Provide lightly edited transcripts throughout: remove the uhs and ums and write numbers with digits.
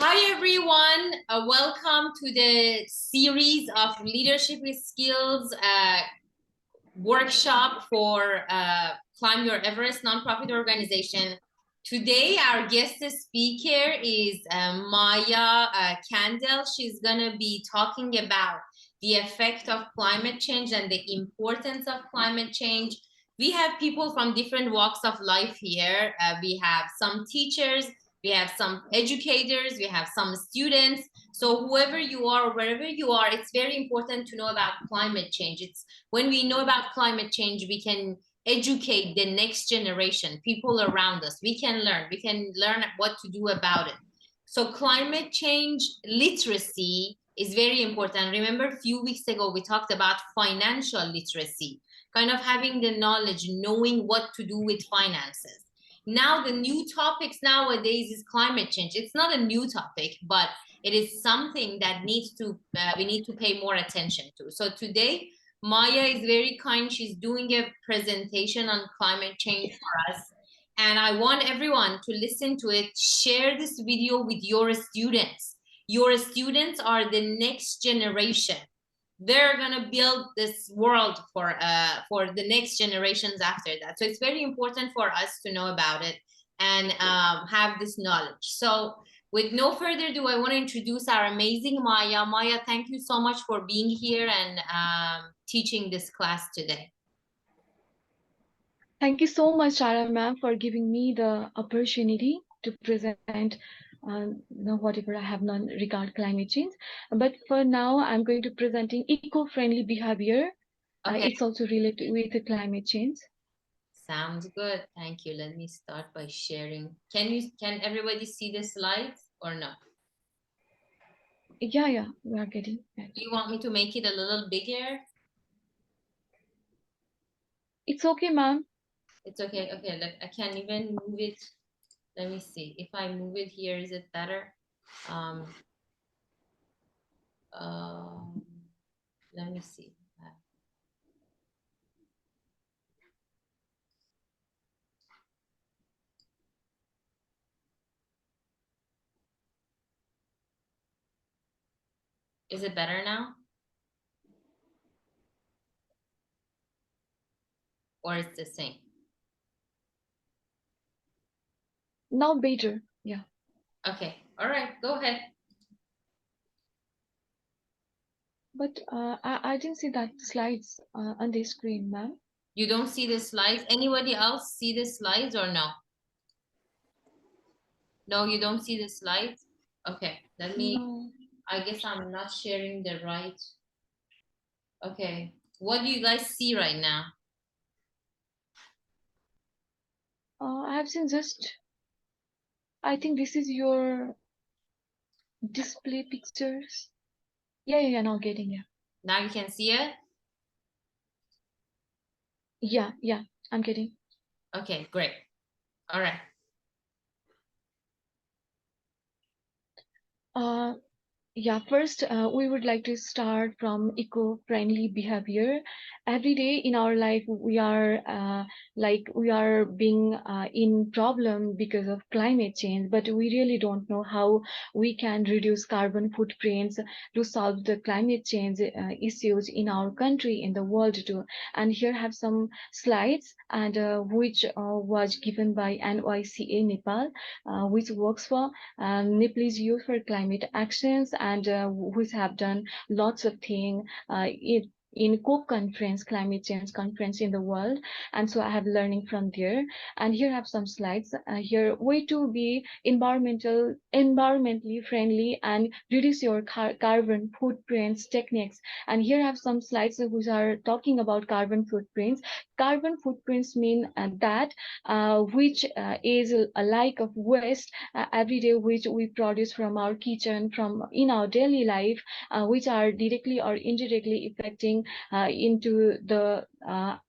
Hi everyone, welcome to the series of leadership skills workshop for Climb Your Everest nonprofit organization. Today our guest speaker is Maya Kandel. She's gonna be talking about the effect of climate change and the importance of climate change. We have people from different walks of life here. We have some teachers, we have some educators, we have some students. So whoever you are, wherever you are, it's very important to know about climate change. It's when we know about climate change, we can educate the next generation, people around us. We can learn what to do about it. So climate change literacy is very important. Remember a few weeks ago, we talked about financial literacy, kind of having the knowledge, knowing what to do with finances. Now the new topics nowadays is climate change. It's not a new topic, but it is something that we need to pay more attention to. So today, Maya is very kind. She's doing a presentation on climate change for us. And I want everyone to listen to it. Share this video with your students. Your students are the next generation. They're gonna build this world for the next generations after that. So it's very important for us to know about it and have this knowledge. So with no further ado, I want to introduce our amazing Maya. Maya, thank you so much for being here and teaching this class today. Thank you so much, Shara ma'am, for giving me the opportunity to present whatever I have known regarding climate change. But for now, I'm going to presenting eco-friendly behavior. Okay. It's also related with the climate change. Sounds good. Thank you. Let me start by sharing. Can everybody see the slides or no? Yeah, we are getting it. Do you want me to make it a little bigger? It's okay, ma'am. It's okay. Okay, look, I can't even move it. Let me see. If I move it here, is it better? Let me see. Is it better now? Or it's the same? Now better, yeah. Okay, all right, go ahead. But I didn't see that slides on the screen, ma'am. You don't see the slides? Anybody else see the slides or no? No, you don't see the slides? Okay, let me, No. I guess I'm not sharing the right. Okay, what do you guys see right now? I have seen just, I think this is your display pictures. Yeah, now getting it. Now you can see it? Yeah, I'm getting. Okay, great. All right. Yeah, first, we would like to start from eco-friendly behavior. Every day in our life, we are being in problem because of climate change, but we really don't know how we can reduce carbon footprints to solve the climate change issues in our country, in the world too. And here have some slides, and which was given by NYCA Nepal, which works for Nepalese Youth for Climate Actions, and which have done lots of things in COP conference, climate change conference in the world. And so I have learning from there. And here I have some slides. Here, way to be environmentally friendly and reduce your carbon footprints techniques. And here I have some slides which are talking about carbon footprints. Carbon footprints mean that which is a like of waste every day which we produce from our kitchen, from in our daily life, which are directly or indirectly affecting into the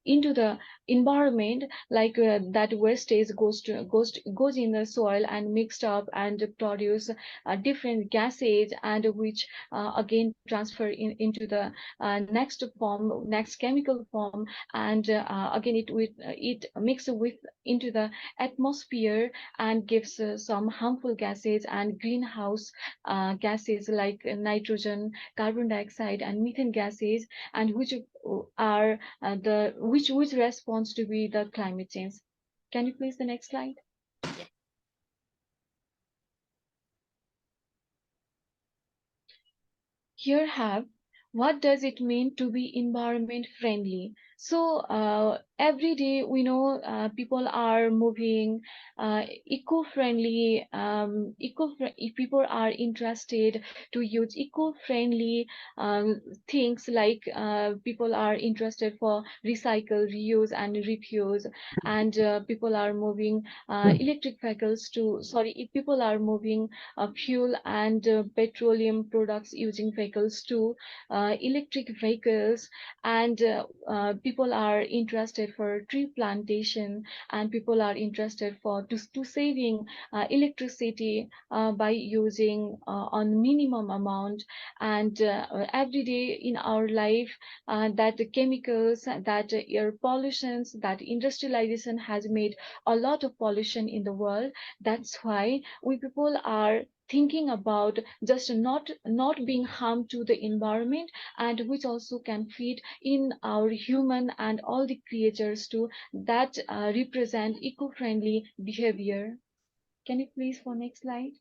into the environment, like that wastage goes in the soil and mixed up and produce different gases, and which again transfer into the next chemical form, and again it mixes with into the atmosphere and gives some harmful gases and greenhouse gases like nitrogen, carbon dioxide, and methane gases, and which are the which responds to be the climate change. Can you please the next slide? Here have what does it mean to be environment friendly. So every day we know people are moving eco-friendly, if people are interested to use eco-friendly things, like people are interested for recycle, reuse, and refuse, and people are moving electric vehicles to sorry if people are moving fuel and petroleum products using vehicles to electric vehicles, and people are interested for tree plantation, and people are interested for to saving electricity by using on minimum amount, and every day in our life that the chemicals, that air pollutions, that industrialization has made a lot of pollution in the world. That's why we people are thinking about just not being harm to the environment, and which also can feed in our human and all the creatures too, that represent eco-friendly behavior. Can you please for next slide?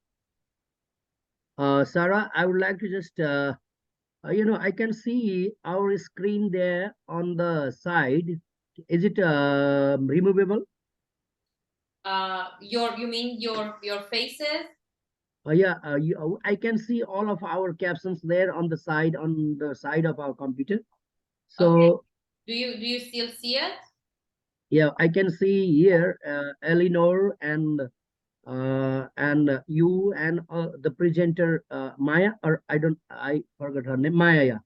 Sarah, I would like to just, I can see our screen there on the side. Is it removable? You mean your faces? Yeah, I can see all of our captions there on the side of our computer. Okay. So Do you still see it? yeah, I can see here Eleanor and you and the presenter Maya, or I forgot her name, Maya. Yeah.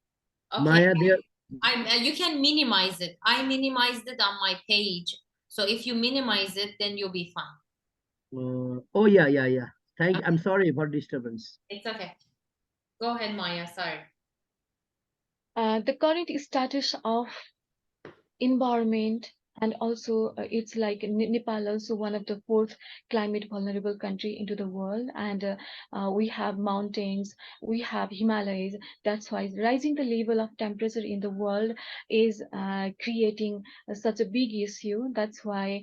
Okay. Maya there. I'm you can minimize it. I minimized it on my page. So if you minimize it, then you'll be fine. Oh yeah, yeah, yeah. I'm Okay. sorry for disturbance. It's okay. Go ahead, Maya. Sorry. The current status of environment, and also it's like Nepal also one of the fourth climate vulnerable country into the world, and we have mountains, we have Himalayas. That's why rising the level of temperature in the world is creating such a big issue. That's why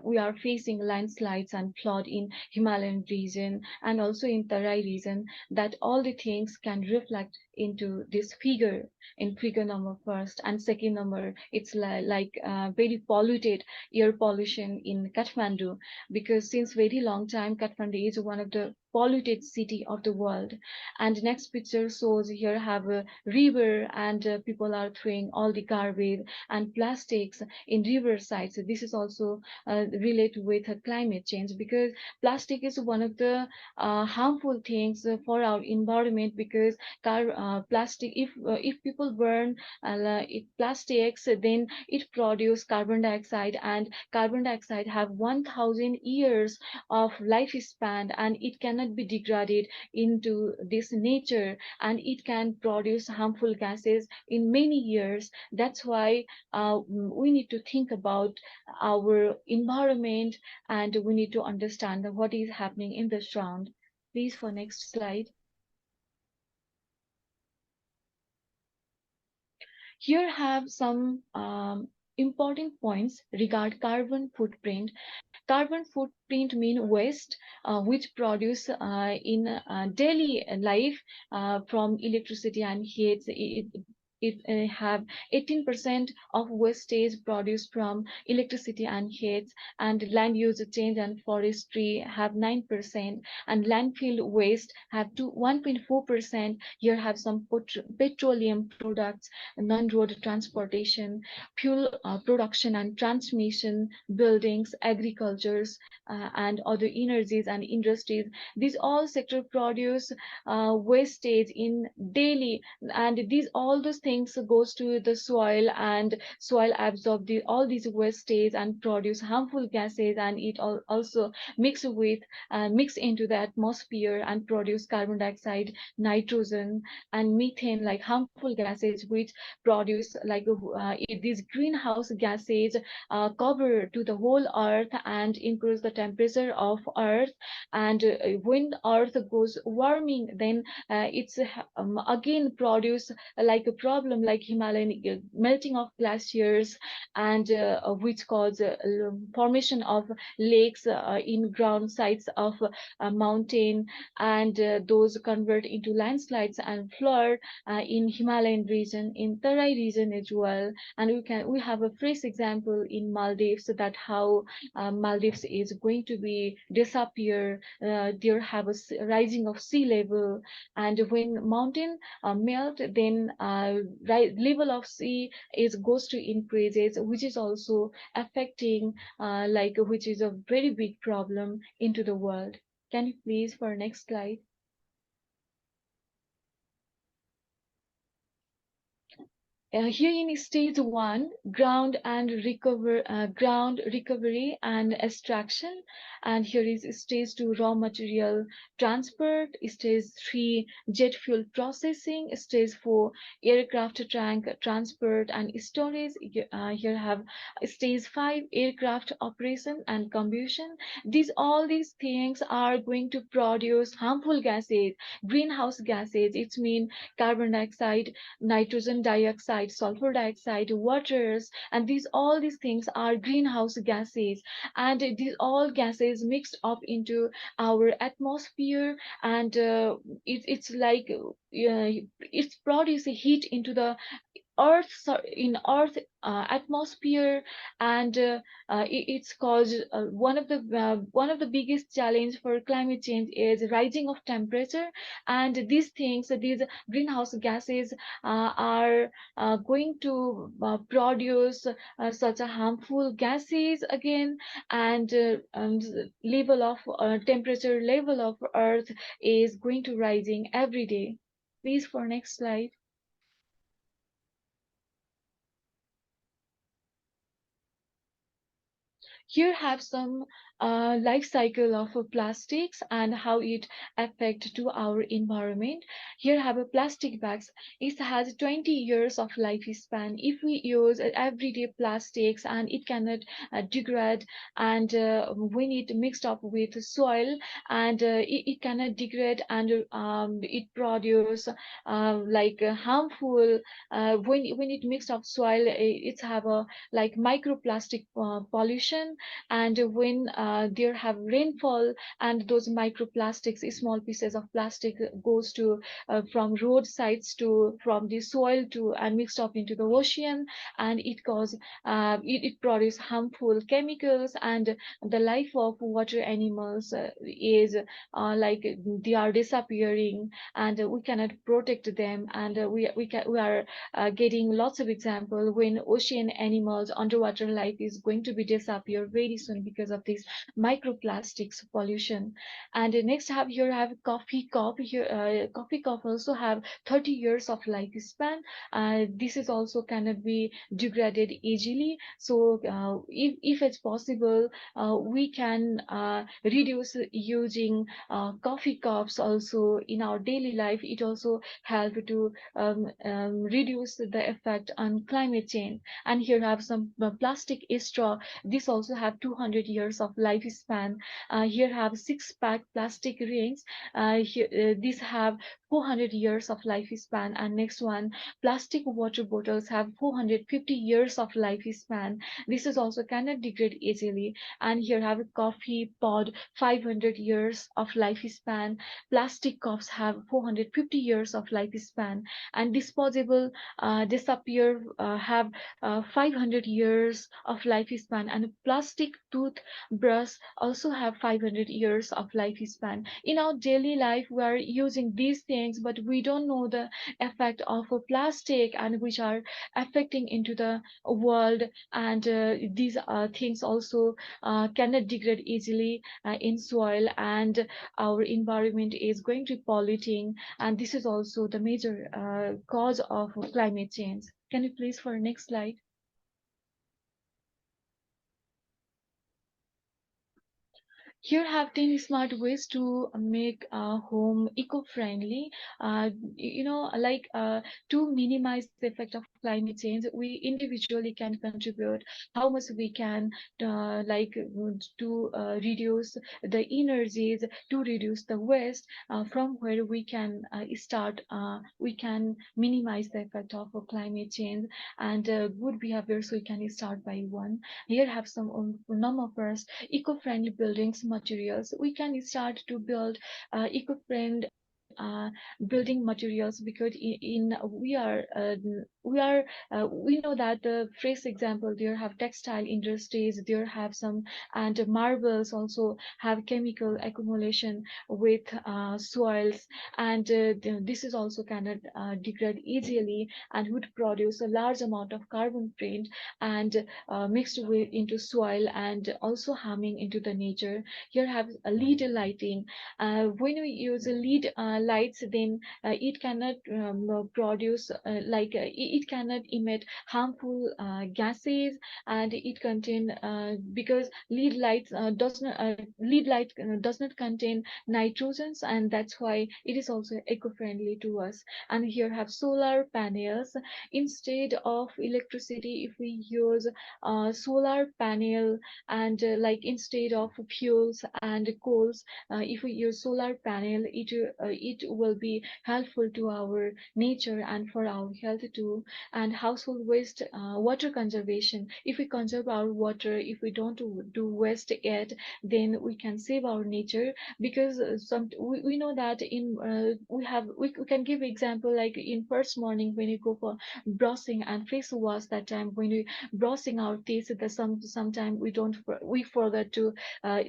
we are facing landslides and flood in Himalayan region and also in Tarai region, that all the things can reflect into this figure. In figure number first and second number, it's like very polluted air pollution in Kathmandu, because since very long time Kathmandu is one of the polluted city of the world. And next picture shows here have a river, and people are throwing all the garbage and plastics in river sides. So this is also related with climate change, because plastic is one of the harmful things for our environment, because plastic, if people burn plastics, then it produce carbon dioxide, and carbon dioxide have 1000 years of lifespan, and it cannot be degraded into this nature, and it can produce harmful gases in many years. That's why we need to think about our environment, and we need to understand what is happening in the surround. Please for next slide. Here have some important points regard carbon footprint. Carbon footprint mean waste which produce in daily life from electricity and heat. It have 18% of wastage produced from electricity and heat, and land use change and forestry have 9%, and landfill waste have 1.4%. Here have some petroleum products, non-road transportation, fuel production and transmission, buildings, agricultures, and other energies and industries. These all sector produce wastage in daily, and these all those things goes to the soil, and soil absorb all these wastage and produce harmful gases, and it also mix into the atmosphere and produce carbon dioxide, nitrogen, and methane, like harmful gases which produce these greenhouse gases cover to the whole earth and increase the temperature of earth. And when earth goes warming, then it's again produce like a problem like Himalayan melting of glaciers, and which cause formation of lakes in ground sides of mountain, and those convert into landslides and flood in Himalayan region, in Tarai region as well. And we have a fresh example in Maldives, that how Maldives is going to be disappear. There have rising of sea level, and when mountain melt, then level of sea is goes to increases, which is also affecting which is a very big problem into the world. Can you please for next slide? Here in stage one, ground recovery and extraction, and here is stage two, raw material transport, stage three, jet fuel processing, stage four, aircraft tank transport and storage. Here have stage five, aircraft operation and combustion. All these things are going to produce harmful gases, greenhouse gases. It means carbon dioxide, nitrogen dioxide, sulfur dioxide, waters, and all these things are greenhouse gases, and these all gases mixed up into our atmosphere, and it's like it's produce heat into the earth, in earth atmosphere, and it's caused one of the biggest challenge for climate change is rising of temperature, and these greenhouse gases are going to produce such a harmful gases again, and level of temperature level of earth is going to rising every day. Please for next slide. Here have some life cycle of plastics and how it affect to our environment. Here have a plastic bags. It has 20 years of lifespan. If we use everyday plastics, and it cannot degrade, and when it mixed up with soil, and it cannot degrade, and it produce harmful when it mixed up soil, it's have a like microplastic pollution, and when there have rainfall, and those microplastics, small pieces of plastic goes to from roadsides to from the soil to and mixed up into the ocean, and it produce harmful chemicals, and the life of water animals is like they are disappearing, and we cannot protect them, and we are getting lots of example when ocean animals, underwater life is going to be disappear very soon because of this microplastics pollution. And next have coffee cup. Here coffee cup also have 30 years of lifespan. This is also cannot be degraded easily, so if it's possible, we can reduce using coffee cups also in our daily life. It also help to reduce the effect on climate change. And here have some plastic straw. This also have 200 years of lifespan. Here have six-pack plastic rings. These have 400 years of lifespan. And next one, plastic water bottles have 450 years of lifespan. This is also cannot degrade easily. And here have a coffee pod, 500 years of lifespan. Plastic cups have 450 years of lifespan, and disposable disappear have 500 years of lifespan, and plastic toothbrush also have 500 years of lifespan. In our daily life, we are using these things things, but we don't know the effect of plastic and which are affecting into the world. And these things also cannot degrade easily in soil, and our environment is going to be polluting, and this is also the major cause of climate change. Can you please for next slide? Here have 10 smart ways to make a home eco-friendly. Like to minimize the effect of climate change, we individually can contribute how much we can, to reduce the energies, to reduce the waste, from where we can start. We can minimize the effect of climate change, and good behaviors we can start by one. Here have some numbers: eco-friendly buildings materials. We can start to build eco-friendly building materials, because we know that the phrase example, there have textile industries, there have some, and marbles also have chemical accumulation with soils, and this is also cannot degrade easily and would produce a large amount of carbon print, and mixed with into soil, and also harming into the nature. Here have a lead lighting. When we use a lead lights, then it cannot produce it cannot emit harmful gases, and it contain because lead light does not contain nitrogens, and that's why it is also eco-friendly to us. And here have solar panels. Instead of electricity, if we use solar panel, and instead of fuels and coals, if we use solar panel, it will be helpful to our nature and for our health too. And household waste, water conservation. If we conserve our water, if we don't do waste it, then we can save our nature. Because we know that in we can give example, like in first morning when you go for brushing and face wash, that time when we brushing our teeth, that sometime we forget to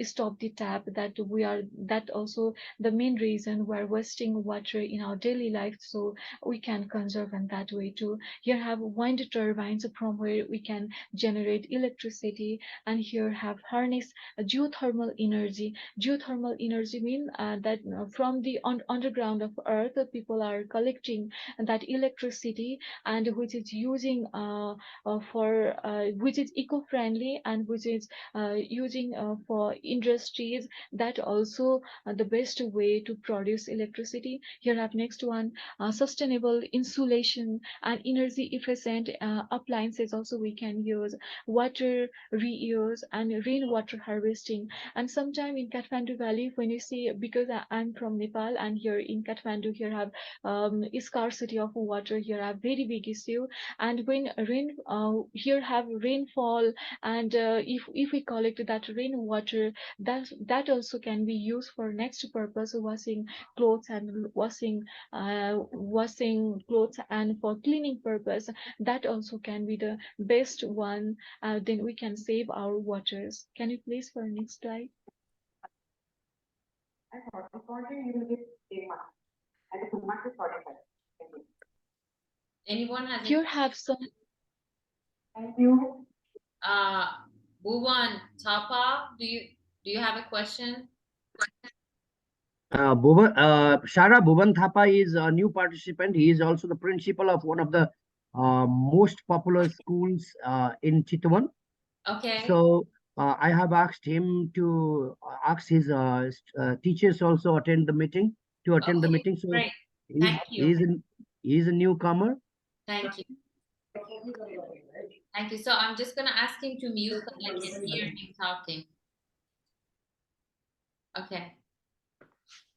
stop the tap, that also the main reason we're wasting water in our daily life, so we can conserve in that way too. Here have wind turbines from where we can generate electricity, and here have harness geothermal energy. Geothermal energy mean that from the underground of earth, people are collecting that electricity, and which is using for which is eco-friendly, and which is using for industries. That also the best way to produce electricity. Here have next one, sustainable insulation and energy efficient appliances also we can use. Water reuse and rainwater harvesting. And sometime in Kathmandu Valley, when you see, because I'm from Nepal, and here in Kathmandu here have scarcity of water, here have very big issue. And when rain here have rainfall, and if we collect that rainwater, that also can be used for next purpose, washing clothes, and washing clothes, and for cleaning purpose. That also can be the best one. Then we can save our waters. Can you please for next slide? Anyone has Here have some. uh Bhuvan Tapa, do you have a question? Shara Bhuvan Thapa is a new participant. He is also the principal of one of the most popular schools in Chitwan. Okay. So I have asked him to ask his teachers also attend the meeting to attend the Okay, meeting. So great. he's Thank you. he's an he's a newcomer. Thank you. Thank you. So I'm just gonna ask him to mute so I can hear him talking. Okay.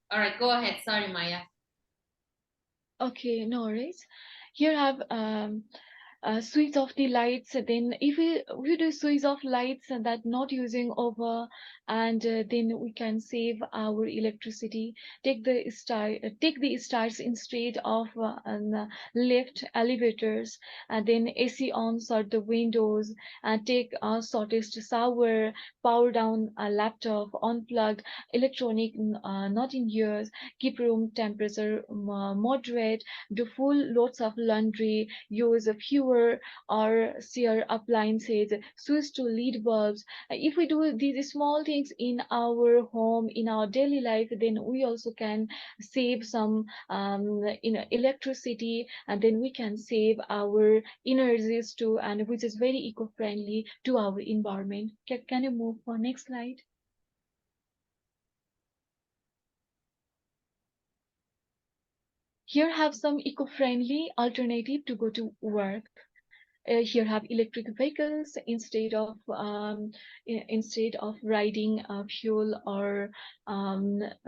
All right, go ahead. Sorry, Maya. Okay, no worries. Here have switch off the lights. Then if we do switch off lights that not using over, and then we can save our electricity. Take the stairs instead of lift elevators, and then AC on sort the windows, and take a shortest shower, power down a laptop, unplug electronic not in ears, keep room temperature moderate, do full loads of laundry, use fewer or sheer appliances, switch to LED bulbs. If we do these small things in our home, in our daily life, then we also can save some electricity, and then we can save our energies too, and which is very eco-friendly to our environment. Can you move for next slide? Here have some eco-friendly alternative to go to work. Here have electric vehicles instead of riding fuel or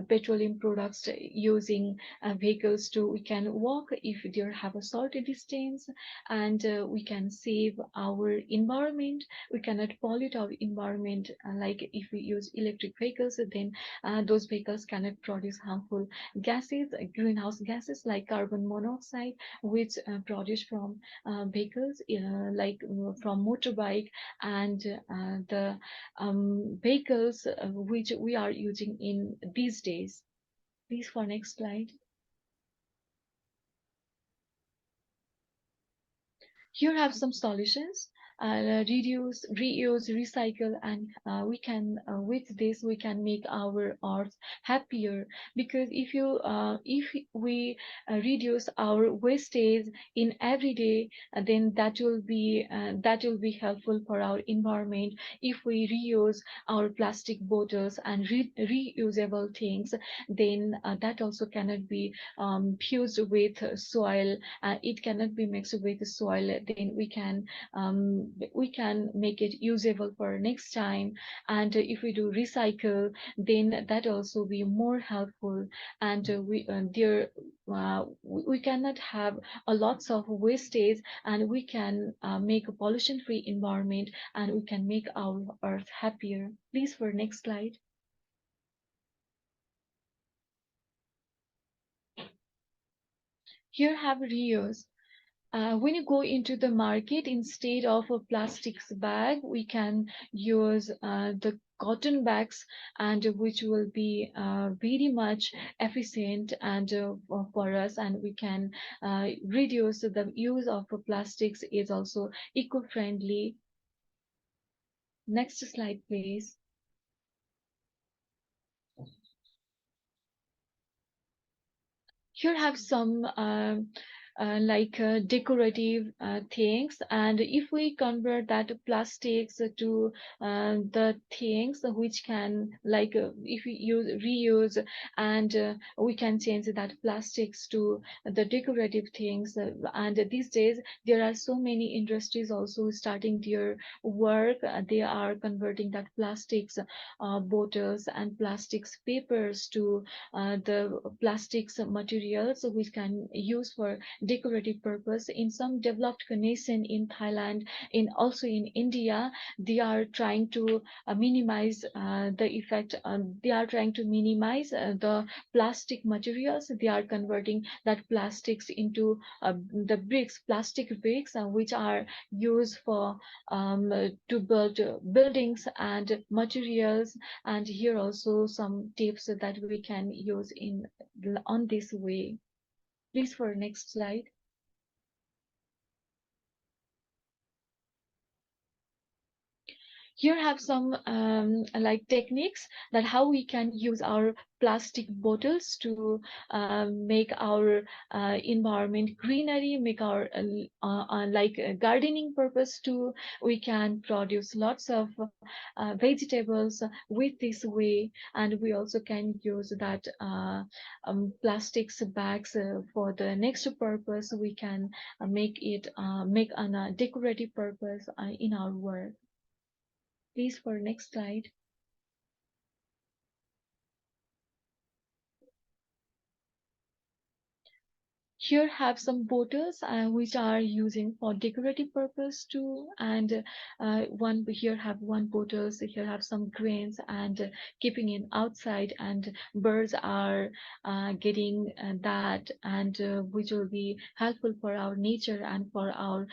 petroleum products. Using vehicles too, we can walk if there have a short distance, and we can save our environment. We cannot pollute our environment, like if we use electric vehicles, then those vehicles cannot produce harmful gases, greenhouse gases like carbon monoxide, which produced from vehicles, like from motorbike, and the vehicles which we are using in these days. Please for next slide. Here have some solutions. Reduce, reuse, recycle, and we can with this we can make our earth happier. Because if we reduce our wastage in every day, then that will be helpful for our environment. If we reuse our plastic bottles and reusable things, then that also cannot be fused with soil. It cannot be mixed with the soil. Then we can make it usable for next time. And if we do recycle, then that also be more helpful. And we cannot have a lots of wastage, and we can make a pollution free environment, and we can make our earth happier. Please for next slide. Here have reuse. When you go into the market, instead of a plastics bag, we can use the cotton bags, and which will be very much efficient and for us, and we can reduce the use of plastics is also eco-friendly. Next slide, please. Here have some decorative things, and if we convert that plastics to the things which can, if we use reuse, and we can change that plastics to the decorative things. And these days there are so many industries also starting their work. They are converting that plastics bottles and plastics papers to the plastics materials which can use for decorative purpose. In some developed nation in Thailand, in also in India, they are trying to minimize the effect. They are trying to minimize the plastic materials. They are converting that plastics into the bricks, plastic bricks, which are used for to build buildings and materials. And here also some tips that we can use in on this way. Please for next slide. Here have some techniques that how we can use our plastic bottles to make our environment greenery, make our gardening purpose too. We can produce lots of vegetables with this way, and we also can use that plastics bags for the next purpose. We can make it make on a decorative purpose in our work. Please for next slide. here have some bottles which are using for decorative purpose too, and one here have one bottles, here have some grains and keeping it outside, and birds are getting that, and which will be helpful for our nature and for our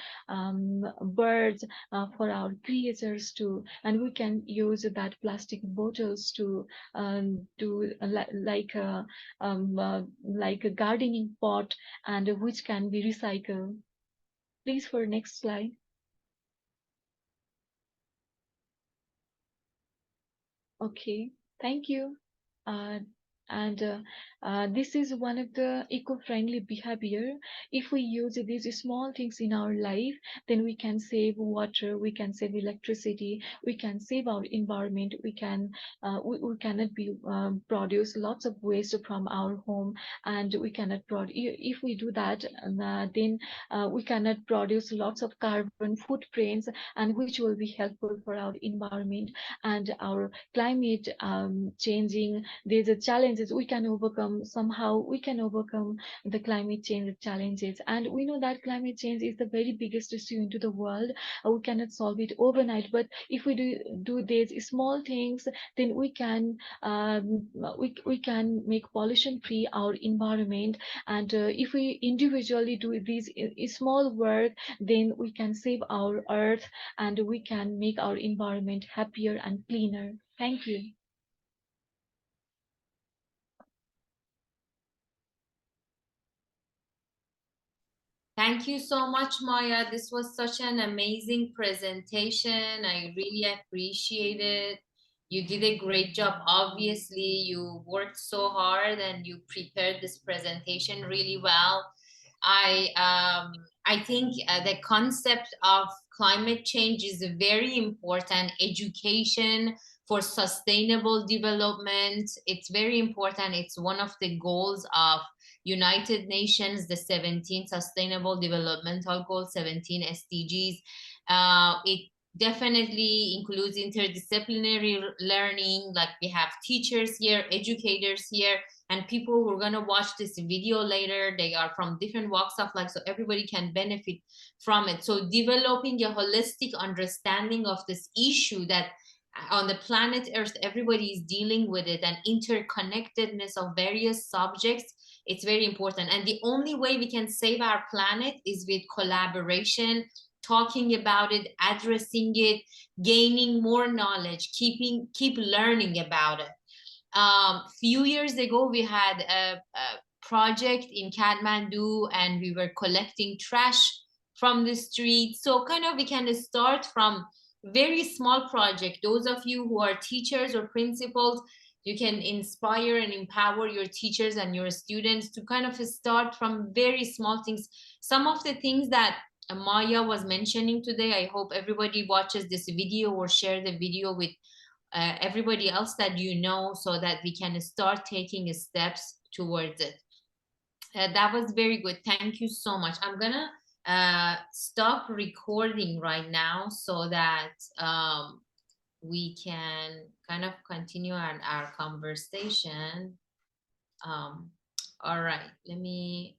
birds, for our creatures too. And we can use that plastic bottles to do like a gardening pot, and which can be recycled. Please, for next slide. Okay, thank you. Uh, and this is one of the eco-friendly behavior. If we use these small things in our life, then we can save water, we can save electricity, we can save our environment, we cannot be produce lots of waste from our home, and we cannot produce. If we do that, then we cannot produce lots of carbon footprints, and which will be helpful for our environment and our climate changing. There's a challenges we can overcome. Somehow we can overcome the climate change challenges, and we know that climate change is the very biggest issue into the world. We cannot solve it overnight, but if we do these small things, then we can make pollution free our environment. And if we individually do these small work, then we can save our earth, and we can make our environment happier and cleaner. Thank you. Thank you so much, Maya. This was such an amazing presentation. I really appreciate it. You did a great job. Obviously, you worked so hard and you prepared this presentation really well. I think the concept of climate change is very important. Education for sustainable development. It's very important. It's one of the goals of United Nations, the 17 Sustainable Developmental Goals, 17 SDGs. It definitely includes interdisciplinary learning, like we have teachers here, educators here, and people who are going to watch this video later. They are from different walks of life, so everybody can benefit from it. So developing a holistic understanding of this issue that on the planet Earth, everybody is dealing with it, and interconnectedness of various subjects, it's very important. And the only way we can save our planet is with collaboration, talking about it, addressing it, gaining more knowledge, keep learning about it. Few years ago, we had a project in Kathmandu, and we were collecting trash from the street. So kind of we can start from very small project. Those of you who are teachers or principals, you can inspire and empower your teachers and your students to kind of start from very small things. Some of the things that Maya was mentioning today, I hope everybody watches this video or share the video with everybody else that you know, so that we can start taking steps towards it. That was very good. Thank you so much. I'm gonna stop recording right now so that we can kind of continue our conversation. All right, let me